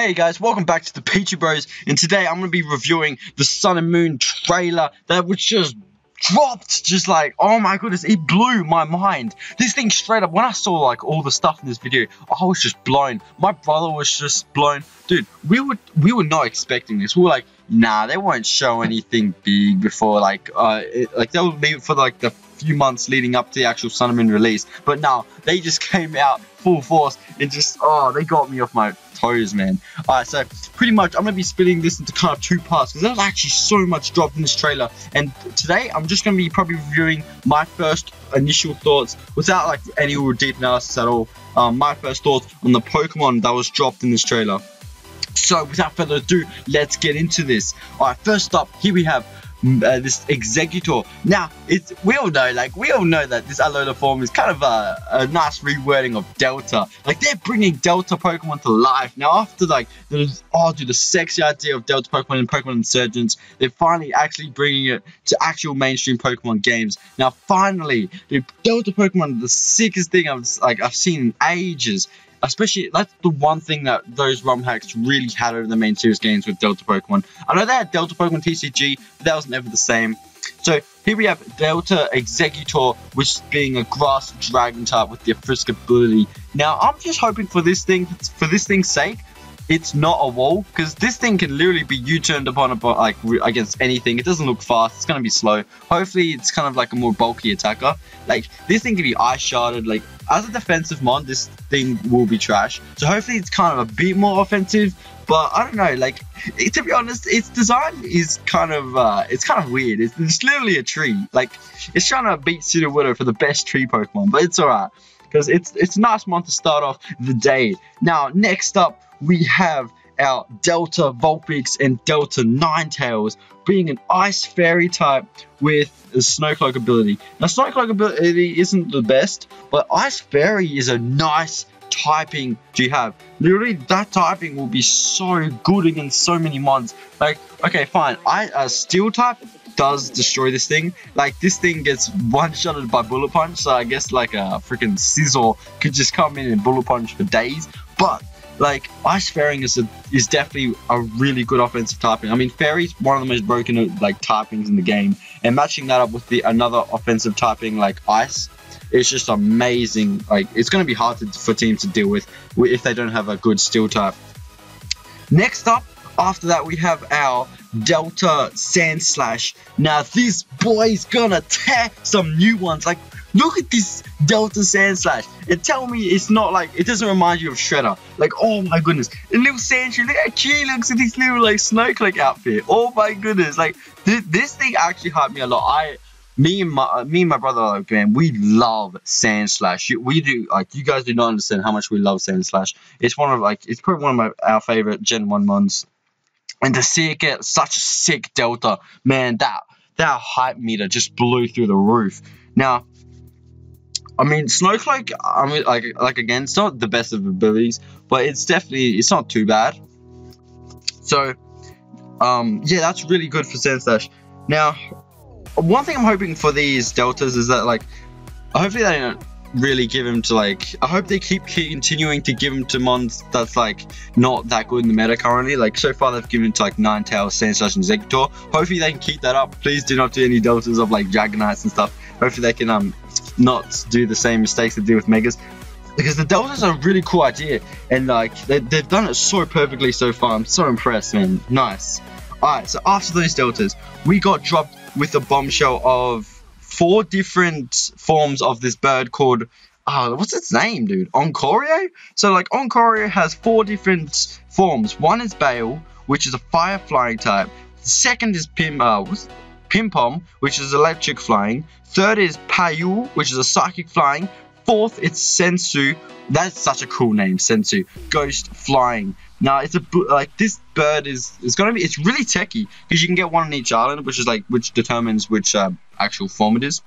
Hey guys, welcome back to the ThePichuBros, and today I'm going to be reviewing the Sun and Moon trailer that was just dropped, just like, oh my goodness, it blew my mind. This thing straight up, when I saw like all the stuff in this video, I was just blown. My brother was just blown. Dude, we were not expecting this. We were like, nah, they won't show anything big before like they'll leave it for like the few months leading up to the actual Sun and Moon release. But now they just came out full force and just, oh, they got me off my toes, man. Alright, so pretty much I'm gonna be splitting this into kind of two parts because there's actually so much dropped in this trailer, and today I'm just gonna be probably reviewing my first initial thoughts without like any real deep analysis at all. My first thoughts on the Pokemon that was dropped in this trailer. So without further ado, let's get into this. Alright, first up, here we have this Executor. Now, we all know that this Alola form is kind of a nice rewording of Delta. Like, they're bringing Delta Pokemon to life. Now, after like the sexy idea of Delta Pokemon and Pokemon Insurgents, they're finally actually bringing it to actual mainstream Pokemon games. Now, finally, the Delta Pokemon are the sickest thing I've seen in ages. Especially, that's the one thing that those ROM hacks really had over the main series games with Delta Pokemon. I know they had Delta Pokemon TCG, but that was never the same. So here we have Delta Executor, which being a grass dragon type with the Frisk ability. Now, I'm just hoping for this thing's sake, it's not a wall, because this thing can literally be U-turned upon like against anything. It doesn't look fast, it's gonna be slow. Hopefully it's kind of like a more bulky attacker. Like, this thing can be ice sharded. Like, as a defensive mon, this thing will be trash. So hopefully it's kind of a bit more offensive. But I don't know, like, to be honest, its design is kind of weird. It's literally a tree. Like, it's trying to beat Sudowoodo for the best tree Pokemon, but it's alright, because it's a nice mon to start off the day. Now, next up, we have our Delta Vulpix and Delta Ninetales being an Ice Fairy type with a Snowcloak ability. Now, Snowcloak ability isn't the best, but Ice Fairy is a nice typing to have. Literally, that typing will be so good against so many mons. Like, okay, fine, Steel type does destroy this thing. Like, this thing gets one-shotted by Bullet Punch, so I guess like a freaking Scizor could just come in and Bullet Punch for days. But like, Ice Fairing is definitely a really good offensive typing. I mean, Fairy's one of the most broken like typings in the game, and matching that up with another offensive typing like Ice, it's just amazing. Like, it's going to be hard for teams to deal with if they don't have a good Steel type. Next up, after that, we have our Delta Sandslash. Now, this boy's gonna tear some new ones. Like, look at this Delta Sandslash and tell me it's not like, it doesn't remind you of Shredder. Like, oh my goodness, a little Sandshrew, look how cute he looks in this little like Snowcloak outfit. Oh my goodness, like this thing actually hyped me a lot. Me and my brother, like, man, we love Sandslash. We do, like, you guys do not understand how much we love Sandslash. It's probably one of our favorite Gen 1 mons. And to see it get such a sick Delta, man, that hype meter just blew through the roof. Now, I mean, Snowcloak, I mean, like again, it's not the best of abilities, but it's not too bad. So, yeah, that's really good for Sandslash. Now, one thing I'm hoping for these Deltas is that, like, hopefully they don't really give him to, like, I hope they keep continuing to give him to mons that's like not that good in the meta currently. Like, so far they've given it to like Ninetales, Sandslash, and Executor. Hopefully they can keep that up. Please do not do any Deltas of like Dragonites and stuff. Hopefully they can not do the same mistakes they do with Megas, because the Deltas are a really cool idea, and like they've done it so perfectly so far. I'm so impressed, man. Nice. Alright, so after those Deltas, we got dropped with a bombshell of 4 different forms of this bird called, what's its name, dude? Oncorio? So, like, Oncorio has 4 different forms. One is Bale, which is a fire flying type. The second is Pimpom, which is electric flying. Third is Payu, which is a psychic flying. Fourth, it's Sensu. That's such a cool name, Sensu. Ghost flying. Now, this bird it's really techy, because you can get one on each island, which determines which actual form it is.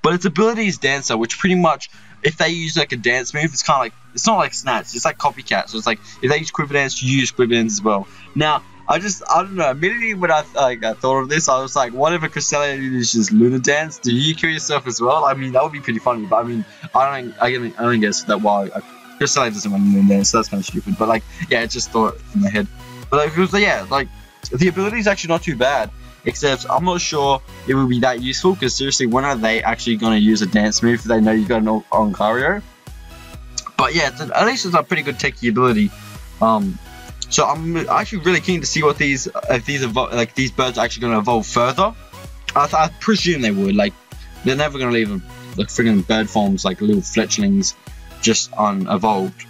But its ability is Dancer, which pretty much, if they use like a dance move, it's kind of like, it's not like Snatch, it's like Copycat. So it's like, if they use Quiver Dance, you use Quiver Dance as well. Now, I don't know, immediately when I thought of this, I was like, what if a Cresselia uses Luna Dance? Do you kill yourself as well? I mean, that would be pretty funny, but I mean, I don't guess that why Just like doesn't want in there, so that's kind of stupid. But like, yeah, it just thought in my head. But like, it was, yeah, like the ability is actually not too bad. Except I'm not sure it will be that useful, because seriously, when are they actually going to use a dance move if they know you got an Oncario? But yeah, at least it's a pretty good techie ability. So I'm actually really keen to see what these birds are actually going to evolve further. I presume they would. Like, they're never going to leave them like friggin' bird forms, like little fletchlings, just unevolved.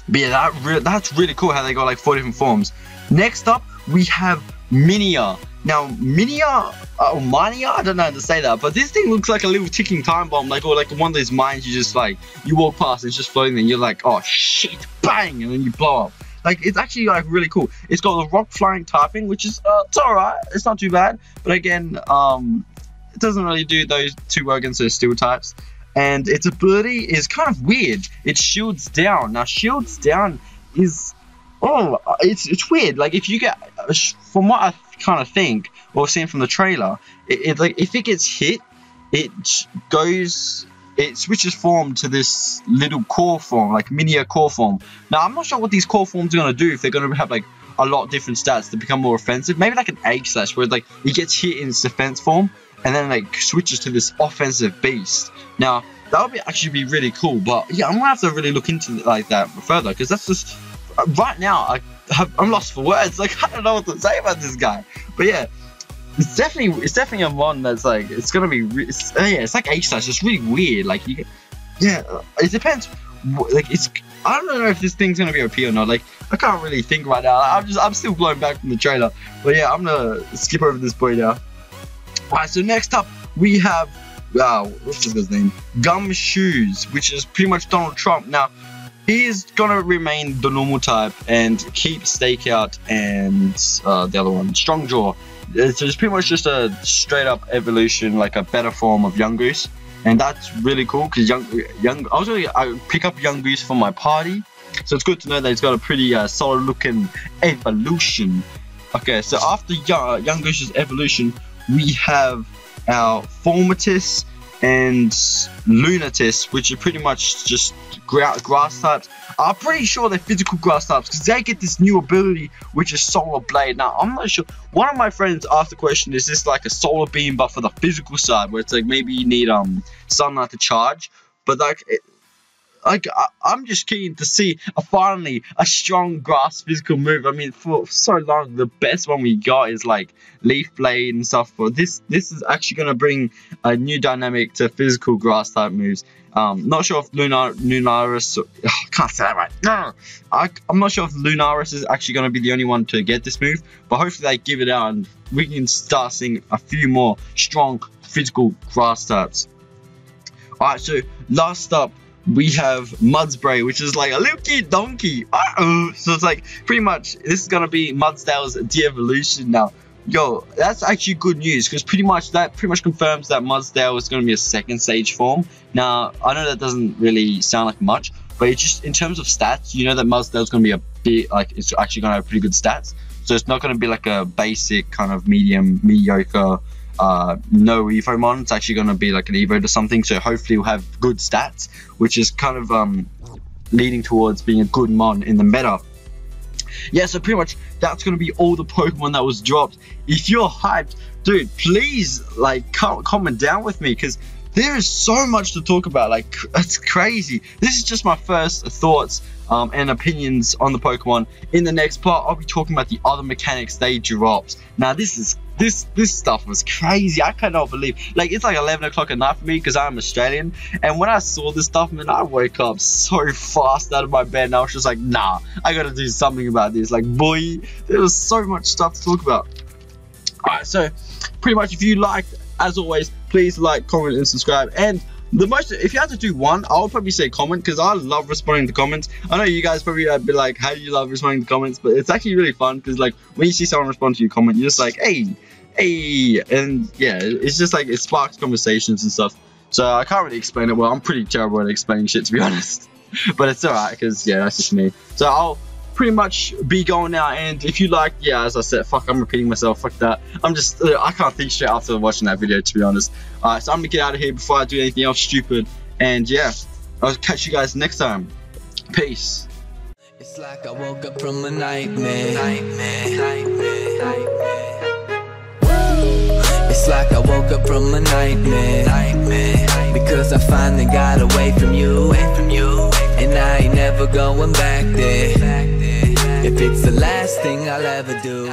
But yeah, that's really cool how they got like 4 different forms. Next up, we have Minia. Now, Minia, or Mania, I don't know how to say that, but this thing looks like a little ticking time bomb, like, or like one of those mines you just like, you walk past and it's just floating and you're like, oh shit, bang, and then you blow up. Like, it's actually like really cool. It's got the rock flying typing, which is, it's alright, it's not too bad, but again, it doesn't really do those two well against those steel types. And its ability is kind of weird. It shields down. Now, shields down is, oh, it's weird. Like, if you get, from what I kind of think, or seen from the trailer, it like, if it gets hit, it switches form to this little core form, like Minia core form. Now, I'm not sure what these core forms are going to do, if they're going to have like a lot of different stats to become more offensive. Maybe like an egg slash, where like it gets hit in its defense form and then like switches to this offensive beast. Now, that would actually be really cool, but yeah, I'm gonna have to really look into it like that further, because that's just right now I'm lost for words. Like, I don't know what to say about this guy. But yeah, it's definitely a one that's like, it's gonna be it's like H slash. It's really weird. Like, it depends. Like, I don't know if this thing's gonna be OP or not. Like, I can't really think right now. I'm still blown back from the trailer. But yeah, I'm gonna skip over this boy now. Alright, so next up we have, what's this guy's name? Gumshoes, which is pretty much Donald Trump. Now, he is gonna remain the normal type and keep Stakeout and the other one, Strongjaw. So it's pretty much just a straight up evolution, like a better form of Young Goose, and that's really cool, because I pick up Young Goose for my party, so it's good to know that it's got a pretty solid looking evolution. Okay, so after Young Goose's evolution, we have our Formatus and Lunatus, which are pretty much just grass types. I'm pretty sure they're physical grass types, because they get this new ability, which is Solar Blade. Now, I'm not sure. One of my friends asked the question, is this like a Solar Beam, but for the physical side, where it's like maybe you need sunlight to charge? But like, I'm just keen to see finally a strong grass physical move. I mean, for so long, the best one we got is like Leaf Blade and stuff. But this is actually going to bring a new dynamic to physical grass type moves. Not sure if Lunaris, I can't say that right. No, I'm not sure if Lunaris is actually going to be the only one to get this move, but hopefully they give it out and we can start seeing a few more strong physical grass types. Alright, so last up, we have Mudspray, which is like a little cute donkey. So it's like, pretty much, this is going to be Mudsdale's de-evolution now. Yo, that's actually good news, because that pretty much confirms that Mudsdale is going to be a second stage form. Now, I know that doesn't really sound like much, but it's just, in terms of stats, you know that Mudsdale is going to be a bit, like, it's actually going to have pretty good stats. So it's not going to be like a basic kind of mediocre, no Evo mon. It's actually going to be like an Evo to something, so hopefully we'll have good stats, which is kind of leading towards being a good mon in the meta. Yeah, so pretty much that's going to be all the Pokemon that was dropped. If you're hyped, dude, please like comment down with me, because there is so much to talk about. Like, it's crazy. This is just my first thoughts and opinions on the Pokemon. In the next part, I'll be talking about the other mechanics they dropped. Now, this stuff was crazy. I cannot believe, like, it's like 11 o'clock at night for me, because I'm Australian, and when I saw this stuff, man, I woke up so fast out of my bed, and I was just like, nah, I gotta do something about this. Like, boy, there was so much stuff to talk about. Alright, so pretty much, if you liked, as always, please like, comment, and subscribe. And if you had to do one, I would probably say comment, because I love responding to comments. I know you guys probably be like, how do you love responding to comments? But it's actually really fun, because like, when you see someone respond to your comment, you're just like, hey, and yeah, it's just like, it sparks conversations and stuff. So I can't really explain it well. I'm pretty terrible at explaining shit, to be honest. But it's alright, because yeah, that's just me. So I'll pretty much be going now, and if you like, yeah, as I said, fuck, I'm repeating myself, fuck that. I can't think straight after watching that video, to be honest. Alright, so I'm gonna get out of here before I do anything else stupid, and yeah, I'll catch you guys next time. Peace. It's like I woke up from a nightmare. It's like I woke up from a nightmare. Because I finally got away from you. And I ain't never going back there. If it's the last thing I'll ever do.